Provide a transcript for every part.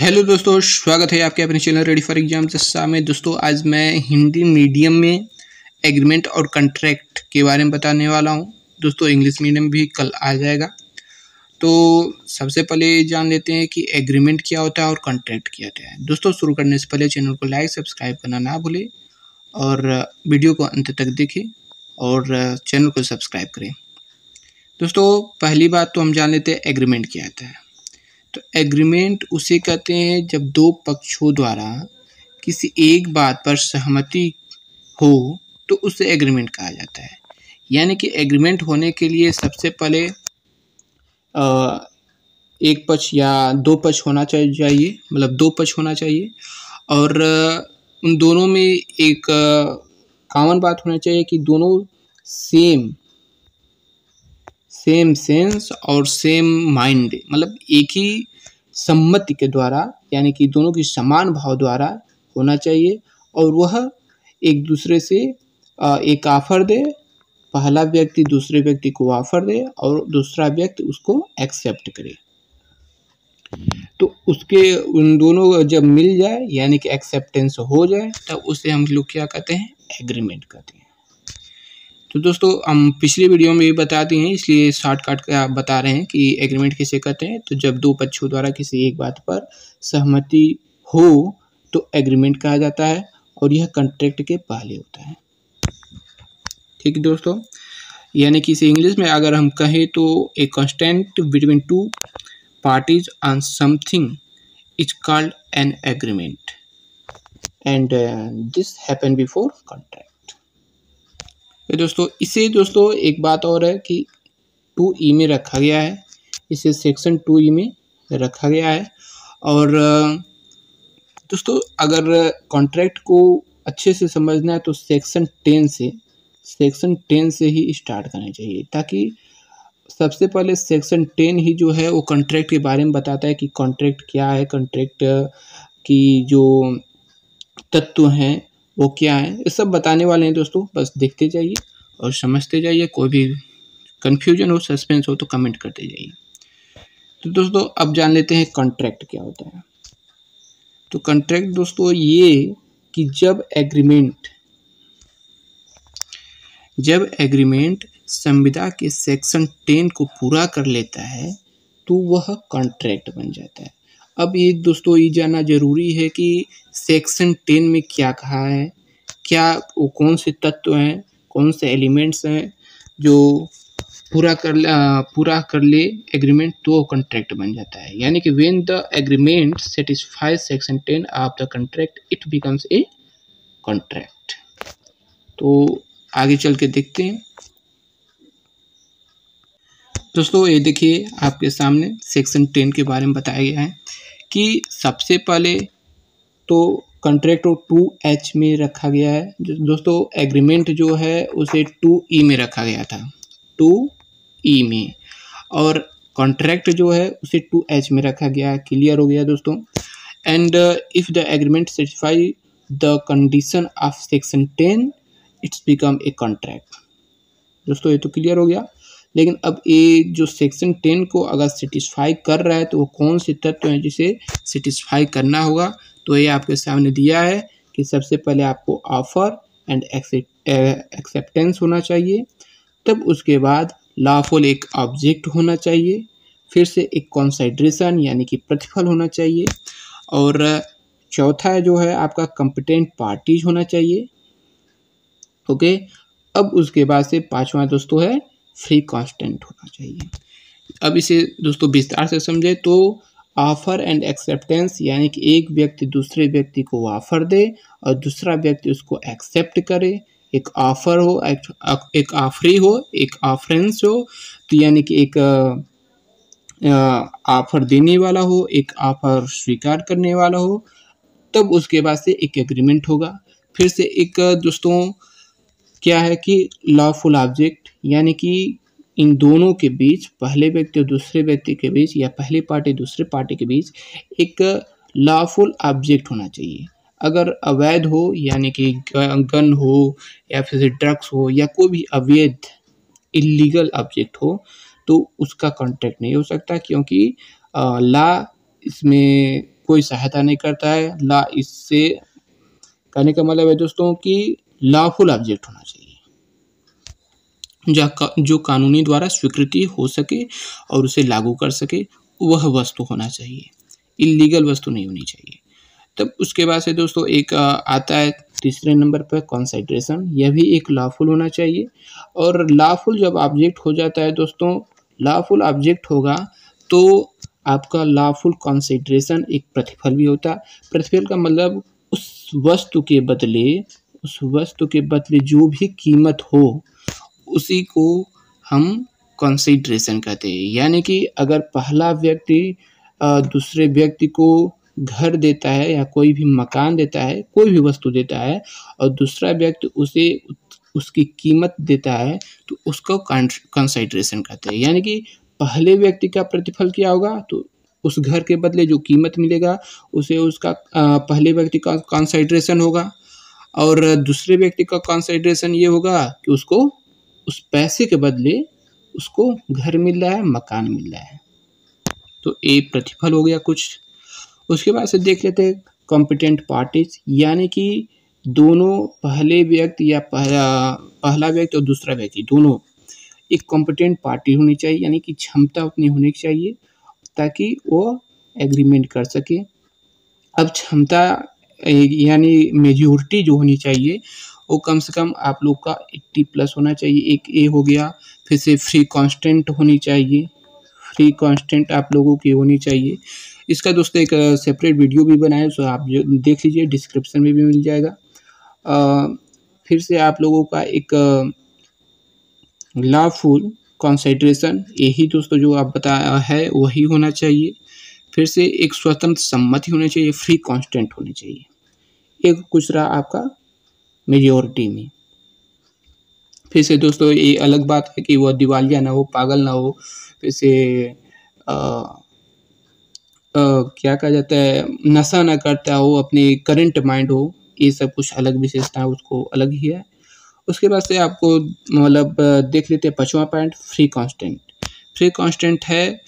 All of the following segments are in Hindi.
हेलो दोस्तों, स्वागत है आपके अपने channel ready for exam Jassa में। दोस्तों आज मैं हिंदी मीडियम में एग्रीमेंट और कॉन्ट्रैक्ट के बारे में बताने वाला हूं। दोस्तों इंग्लिश मीडियम भी कल आ जाएगा। तो सबसे पहले जान लेते हैं कि एग्रीमेंट क्या होता है और कॉन्ट्रैक्ट क्या होता है। दोस्तों शुरू करने से पहले चैनल को लाइक सब्सक्राइब करना ना भूलें और वीडियो को अंत तक देखें और चैनल को सब्सक्राइब करें। दोस्तों पहली बात तो हम जान लेते हैं एग्रीमेंट क्या होता है। तो एग्रीमेंट उसे कहते हैं जब दो पक्षों द्वारा किसी एक बात पर सहमति हो तो उसे एग्रीमेंट कहा जाता है। यानी कि एग्रीमेंट होने के लिए सबसे पहले एक पक्ष या दो पक्ष होना चाहिए, मतलब दो पक्ष होना चाहिए और उन दोनों में एक कॉमन बात होना चाहिए कि दोनों सेम सेंस और सेम माइंड, मतलब एक ही सम्मति के द्वारा, यानी कि दोनों की समान भाव द्वारा होना चाहिए और वह एक दूसरे से एक ऑफर दे, पहला व्यक्ति दूसरे व्यक्ति को ऑफर दे और दूसरा व्यक्ति उसको एक्सेप्ट करे। तो उसके उन दोनों जब मिल जाए यानी कि एक्सेप्टेंस हो जाए तब उसे हम लोग क्या कहते हैं, एग्रीमेंट कहते हैं। तो दोस्तों हम पिछले वीडियो में भी बता दिए हैं, इसलिए शॉर्टकट का बता रहे हैं कि एग्रीमेंट किसे कहते हैं। तो जब दो पक्षों द्वारा किसी एक बात पर सहमति हो तो एग्रीमेंट कहा जाता है और यह कॉन्ट्रैक्ट के पहले होता है। ठीक है दोस्तों, यानी कि इसे इंग्लिश में अगर हम कहें तो a constant between two parties on something is called an agreement and this happen before contract. दोस्तों इसे एक बात और है कि 2E में रखा गया है, इसे सेक्शन 2E में रखा गया है। और दोस्तों अगर कॉन्ट्रैक्ट को अच्छे से समझना है तो सेक्शन 10 से ही स्टार्ट करना चाहिए, ताकि सबसे पहले सेक्शन 10 ही जो है वो कॉन्ट्रैक्ट के बारे में बताता है कि कॉन्ट्रैक्ट क्या है, कॉन्ट्रैक्ट की जो तत्व हैं वो क्या है, ये सब बताने वाले हैं दोस्तों। बस देखते जाइए और समझते जाइए, कोई भी कन्फ्यूजन हो, सस्पेंस हो तो कमेंट करते जाइए। तो दोस्तों अब जान लेते हैं कॉन्ट्रैक्ट क्या होता है। तो कॉन्ट्रैक्ट दोस्तों ये कि जब एग्रीमेंट संविदा के सेक्शन 10 को पूरा कर लेता है तो वह कॉन्ट्रैक्ट बन जाता है। अब ये दोस्तों ये जानना जरूरी है कि सेक्शन 10 में क्या कहा है, क्या वो कौन से तत्व हैं, कौन से एलिमेंट्स हैं जो पूरा कर ले एग्रीमेंट तो वो कॉन्ट्रैक्ट बन जाता है। यानी कि when the agreement satisfies section 10 of the contract it becomes a contract. तो आगे चल के देखते हैं। दोस्तों ये देखिए आपके सामने सेक्शन 10 के बारे में बताया गया है कि सबसे पहले तो कॉन्ट्रैक्ट को 2H में रखा गया है। दोस्तों एग्रीमेंट जो है उसे 2E में रखा गया था, 2E में, और कॉन्ट्रैक्ट जो है उसे 2H में रखा गया। क्लियर हो गया दोस्तों। And if the agreement satisfy the condition of section 10 it's become a contract. दोस्तों ये तो क्लियर हो गया। लेकिन अब ये जो सेक्शन 10 को अगर सेटिस्फाई कर रहा है तो वो कौन से तत्व हैं जिसे सेटिस्फाई करना होगा। तो ये आपके सामने दिया है कि सबसे पहले आपको ऑफर एंड एक्सेप्टेंस होना चाहिए, तब उसके बाद लॉफुल एक ऑब्जेक्ट होना चाहिए, फिर से एक कंसिडरेशन यानी कि प्रतिफल होना चाहिए, और चौथा जो है आपका कॉम्पिटेंट पार्टीज होना चाहिए। ओके, अब उसके बाद से पांचवा दोस्तों है फ्री कांस्टेंट होना चाहिए। अब इसे दोस्तों विस्तार से समझे तो ऑफर एंड एक्सेप्टेंस यानी कि एक व्यक्ति दूसरे व्यक्ति को ऑफर दे और दूसरा व्यक्ति उसको एक्सेप्ट करे। एक ऑफर हो, एक ऑफरी हो, एक ऑफरेंस हो, तो यानी कि एक ऑफर देने वाला हो, एक ऑफर स्वीकार करने वाला हो, तब उसके बाद से एक एग्रीमेंट होगा। फिर से एक दोस्तों क्या है कि लॉफुल ऑब्जेक्ट, यानी कि इन दोनों के बीच, पहले व्यक्ति और दूसरे व्यक्ति के बीच या पहली पार्टी दूसरे पार्टी के बीच एक लॉफुल ऑब्जेक्ट होना चाहिए। अगर अवैध हो यानी कि गन हो या फिर ड्रग्स हो या कोई भी अवैध इलीगल ऑब्जेक्ट हो तो उसका कॉन्ट्रैक्ट नहीं हो सकता, क्योंकि लॉ इसमें कोई सहायता नहीं करता है। ला इससे कहने का मतलब है दोस्तों कि लॉफुल ऑब्जेक्ट होना चाहिए, जो कानूनी द्वारा स्वीकृति हो सके और उसे लागू कर सके, वह वस्तु होना चाहिए, इलीगल वस्तु नहीं होनी चाहिए। तब उसके बाद से दोस्तों एक आता है तीसरे नंबर पर कंसिडरेशन। यह भी एक लॉफुल होना चाहिए। और लॉफुल जब ऑब्जेक्ट हो जाता है दोस्तों, लॉफुल ऑब्जेक्ट होगा तो आपका लॉफुल कंसिडरेशन एक प्रतिफल भी होता है। प्रतिफल का मतलब उस वस्तु के बदले जो भी कीमत हो उसी को हम कंसिडरेशन कहते हैं। यानी कि अगर पहला व्यक्ति दूसरे व्यक्ति को घर देता है या कोई भी मकान देता है, कोई भी वस्तु देता है और दूसरा व्यक्ति उसे उसकी कीमत देता है तो उसको कंसिडरेशन कहते हैं। यानी कि पहले व्यक्ति का प्रतिफल क्या होगा, तो उस घर के बदले जो कीमत मिलेगा उसे उसका पहले व्यक्ति का कंसिडरेशन होगा, और दूसरे व्यक्ति का कंसिडरेशन ये होगा कि उसको उस पैसे के बदले उसको घर मिल रहा है, मकान मिल रहा है। तो ये प्रतिफल हो गया कुछ। उसके बाद से देख लेते हैं कॉम्पिटेंट पार्टीज, यानी कि दोनों पहले व्यक्ति या पहला व्यक्ति और दूसरा व्यक्ति दोनों एक कॉम्पिटेंट पार्टी होनी चाहिए, यानी कि क्षमता उतनी होनी चाहिए ताकि वो एग्रीमेंट कर सके। अब क्षमता यानी मेजोरिटी जो होनी चाहिए वो कम से कम आप लोग का 80+ होना चाहिए, एक ये हो गया। फिर से फ्री कांस्टेंट होनी चाहिए, फ्री कांस्टेंट आप लोगों की होनी चाहिए। इसका दोस्तों एक सेपरेट वीडियो भी बनाया, सो आप जो देख लीजिए, डिस्क्रिप्शन में भी मिल जाएगा। फिर से आप लोगों का एक लॉफुल कंसिडरेशन, यही दोस्तों जो आप बताया है वही होना चाहिए। फिर से एक स्वतंत्र सम्मति होनी चाहिए, फ्री कांस्टेंट होनी चाहिए। एक कुछ रहा आपका मेजोरिटी में। फिर से दोस्तों ये अलग बात है कि वह दिवालिया ना हो, पागल ना हो। फिर से क्या कहा जाता है, नशा ना करता हो, अपनी करंट माइंड हो, ये सब कुछ अलग विशेषता है, उसको अलग ही है। उसके बाद से आपको मतलब देख लेते हैं 5वां point, free constant. Free constant है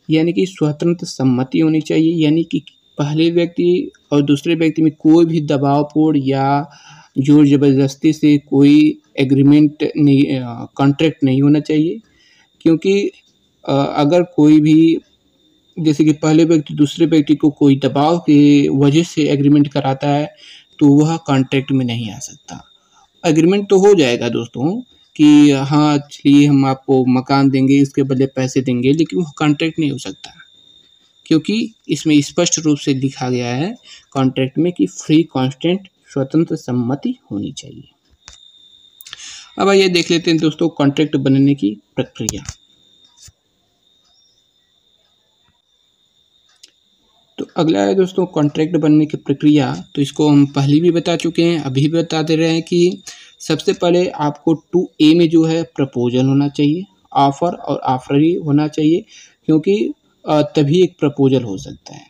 यानी कि स्वतंत्र सम्मति होनी चाहिए, यानी कि पहले व्यक्ति और दूसरे व्यक्ति में कोई भी दबावपूर्ण या जोर जबरदस्ती से कोई एग्रीमेंट नहीं, कॉन्ट्रैक्ट नहीं होना चाहिए। क्योंकि अगर कोई भी जैसे कि पहले व्यक्ति दूसरे व्यक्ति को कोई दबाव के वजह से एग्रीमेंट कराता है तो वह कॉन्ट्रैक्ट में नहीं आ सकता। एग्रीमेंट तो हो जाएगा दोस्तों कि हाँ चलिए हम आपको मकान देंगे, इसके बदले पैसे देंगे, लेकिन वो कॉन्ट्रैक्ट नहीं हो सकता, क्योंकि इसमें स्पष्ट रूप से लिखा गया है कॉन्ट्रैक्ट में कि फ्री कांस्टेंट स्वतंत्र सम्मति होनी चाहिए। अब आइए देख लेते हैं दोस्तों कॉन्ट्रैक्ट बनने की प्रक्रिया। तो अगला है दोस्तों कॉन्ट्रैक्ट बनने की प्रक्रिया। तो इसको हम पहले भी बता चुके हैं, अभी भी बता दे रहे हैं कि सबसे पहले आपको 2A में जो है प्रपोजल होना चाहिए, ऑफर और ऑफरी होना चाहिए, क्योंकि तभी एक प्रपोजल हो सकता है।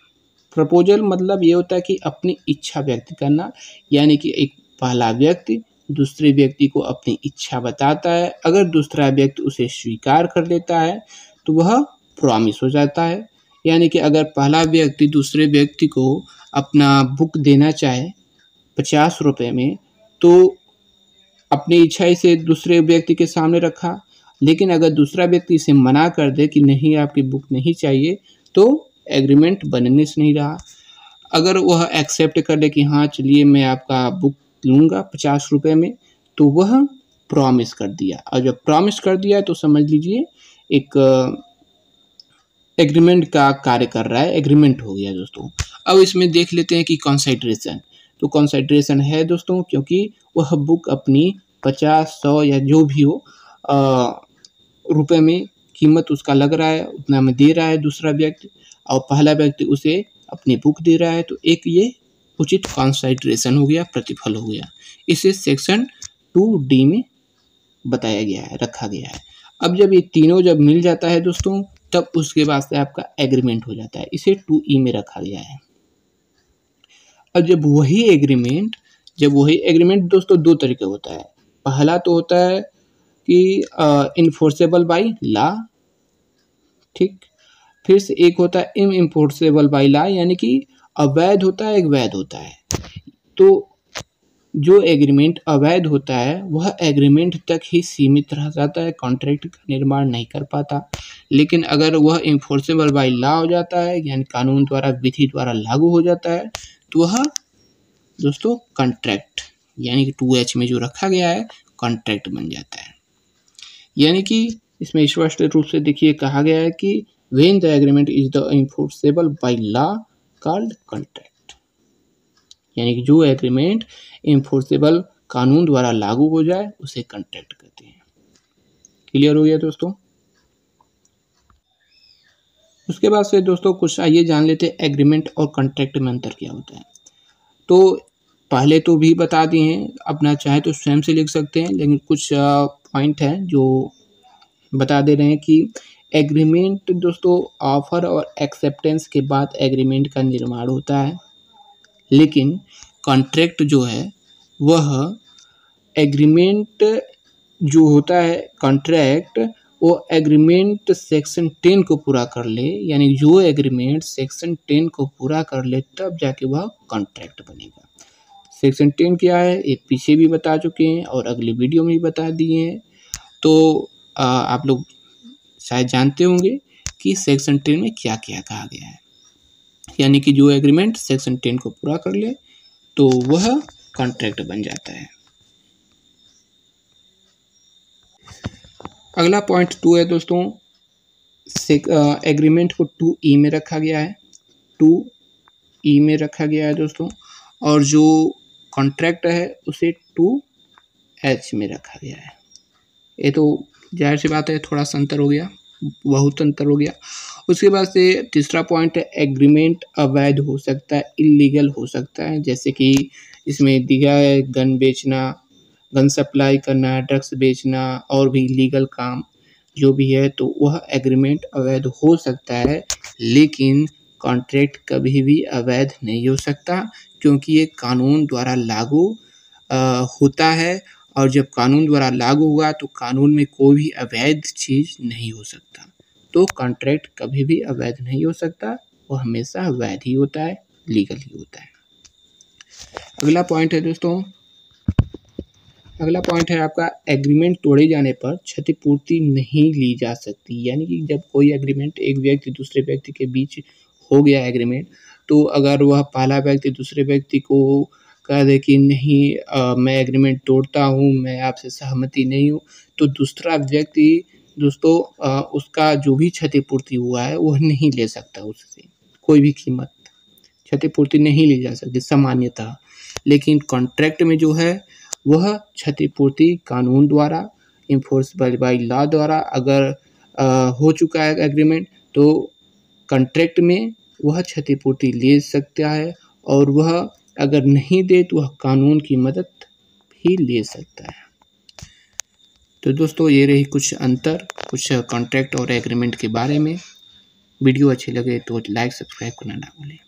प्रपोजल मतलब ये होता है कि अपनी इच्छा व्यक्त करना, यानी कि एक पहला व्यक्ति दूसरे व्यक्ति को अपनी इच्छा बताता है, अगर दूसरा व्यक्ति उसे स्वीकार कर लेता है तो वह प्रॉमिस हो जाता है। यानी कि अगर पहला व्यक्ति दूसरे व्यक्ति को अपना बुक देना चाहे 50 रुपये में, तो अपनी इच्छा इसे दूसरे व्यक्ति के सामने रखा, लेकिन अगर दूसरा व्यक्ति इसे मना कर दे कि नहीं आपकी बुक नहीं चाहिए, तो एग्रीमेंट बनने से नहीं रहा। अगर वह एक्सेप्ट कर ले कि हाँ चलिए मैं आपका बुक लूँगा 50 रुपये में, तो वह प्रॉमिस कर दिया, और जब प्रॉमिस कर दिया तो समझ लीजिए एक एग्रीमेंट का कार्य कर रहा है, एग्रीमेंट हो गया दोस्तों। अब इसमें देख लेते हैं कि कंसिडरेशन। तो कंसिडरेशन है दोस्तों क्योंकि वह बुक अपनी 50, 100 या जो भी हो रुपए में कीमत उसका लग रहा है, उतना में दे रहा है दूसरा व्यक्ति, और पहला व्यक्ति उसे अपनी बुक दे रहा है, तो एक ये उचित कंसिडरेशन हो गया, प्रतिफल हो गया। इसे सेक्शन 2D में बताया गया है, रखा गया है। अब जब ये तीनों जब मिल जाता है दोस्तों, तब उसके बाद से आपका एग्रीमेंट हो जाता है, इसे 2E में रखा गया है। अब जब वही एग्रीमेंट दोस्तों 2 तरीके होता है। पहला तो होता है कि इन्फोर्सेबल बाय लॉ, ठीक। फिर से एक होता है इनइन्फोर्सेबल बाय लॉ, यानी कि अवैध होता है, एक वैध होता है। तो जो एग्रीमेंट अवैध होता है वह एग्रीमेंट तक ही सीमित रह जाता है, कॉन्ट्रैक्ट का निर्माण नहीं कर पाता। लेकिन अगर वह इन्फोर्सेबल बाय लॉ हो जाता है, यानी कानून द्वारा, विधि द्वारा लागू हो जाता है, तो वह दोस्तों कॉन्ट्रैक्ट यानी कि 2H में जो रखा गया है कॉन्ट्रैक्ट बन जाता है। यानी कि इसमें स्पष्ट रूप से देखिए कहा गया है कि when the agreement is the enforceable by law called contract, यानी कि जो एग्रीमेंट इन्फोर्सेबल कानून द्वारा लागू हो जाए उसे कॉन्ट्रैक्ट कहते हैं। क्लियर हो गया दोस्तों। उसके बाद से दोस्तों कुछ आइए जान लेते हैं एग्रीमेंट और कॉन्ट्रैक्ट में अंतर क्या होता है। तो पहले तो भी बता दिए हैं, अपना चाहे तो स्वयं से लिख सकते हैं, लेकिन कुछ पॉइंट हैं जो बता दे रहे हैं कि एग्रीमेंट दोस्तों ऑफर और एक्सेप्टेंस के बाद एग्रीमेंट का निर्माण होता है, लेकिन कॉन्ट्रैक्ट जो है वह एग्रीमेंट जो होता है कॉन्ट्रैक्ट, वो एग्रीमेंट सेक्शन 10 को पूरा कर ले, यानी जो एग्रीमेंट सेक्शन 10 को पूरा कर ले तब जाके वह कॉन्ट्रैक्ट बनेगा। सेक्शन 10 क्या है ये पीछे भी बता चुके हैं और अगले वीडियो में भी बता दिए हैं। तो आप लोग शायद जानते होंगे कि सेक्शन 10 में क्या क्या कहा गया है, यानी कि जो एग्रीमेंट सेक्शन 10 को पूरा कर ले तो वह कॉन्ट्रैक्ट बन जाता है। अगला पॉइंट 2 है दोस्तों, एग्रीमेंट को 2E में रखा गया है, 2E में रखा गया है दोस्तों, और जो कॉन्ट्रैक्ट है उसे 2H में रखा गया है। ये तो जाहिर सी बात है थोड़ा सा अंतर हो गया, बहुत अंतर हो गया। उसके बाद से तीसरा पॉइंट है एग्रीमेंट अवैध हो सकता है, इलीगल हो सकता है, जैसे कि इसमें दिया है गन बेचना, गन सप्लाई करना, ड्रग्स बेचना और भी लीगल काम जो भी है, तो वह एग्रीमेंट अवैध हो सकता है। लेकिन कॉन्ट्रैक्ट कभी भी अवैध नहीं हो सकता, क्योंकि ये कानून द्वारा लागू होता है, और जब कानून द्वारा लागू हुआ तो कानून में कोई भी अवैध चीज़ नहीं हो सकता। तो कॉन्ट्रैक्ट कभी भी अवैध नहीं हो सकता, वो हमेशा वैध ही होता है, लीगल ही होता है। अगला पॉइंट है दोस्तों, अगला पॉइंट है आपका एग्रीमेंट तोड़े जाने पर क्षतिपूर्ति नहीं ली जा सकती। यानी कि जब कोई एग्रीमेंट एक व्यक्ति दूसरे व्यक्ति के बीच हो गया एग्रीमेंट, तो अगर वह पहला व्यक्ति दूसरे व्यक्ति को कह दे कि नहीं मैं एग्रीमेंट तोड़ता हूँ, मैं आपसे सहमति नहीं हूँ, तो दूसरा व्यक्ति दोस्तों उसका जो भी क्षतिपूर्ति हुआ है वह नहीं ले सकता, उससे कोई भी कीमत क्षतिपूर्ति नहीं ली जा सकती सामान्यतः। लेकिन कॉन्ट्रैक्ट में जो है वह क्षतिपूर्ति कानून द्वारा, इन्फोर्सेबल बाय लॉ द्वारा अगर हो चुका है एग्रीमेंट, तो कॉन्ट्रैक्ट में वह क्षतिपूर्ति ले सकता है, और वह अगर नहीं दे तो वह कानून की मदद भी ले सकता है। तो दोस्तों ये रही कुछ अंतर, कुछ कॉन्ट्रैक्ट और एग्रीमेंट के बारे में। वीडियो अच्छी लगे तो लाइक सब्सक्राइब करना ना भूलें।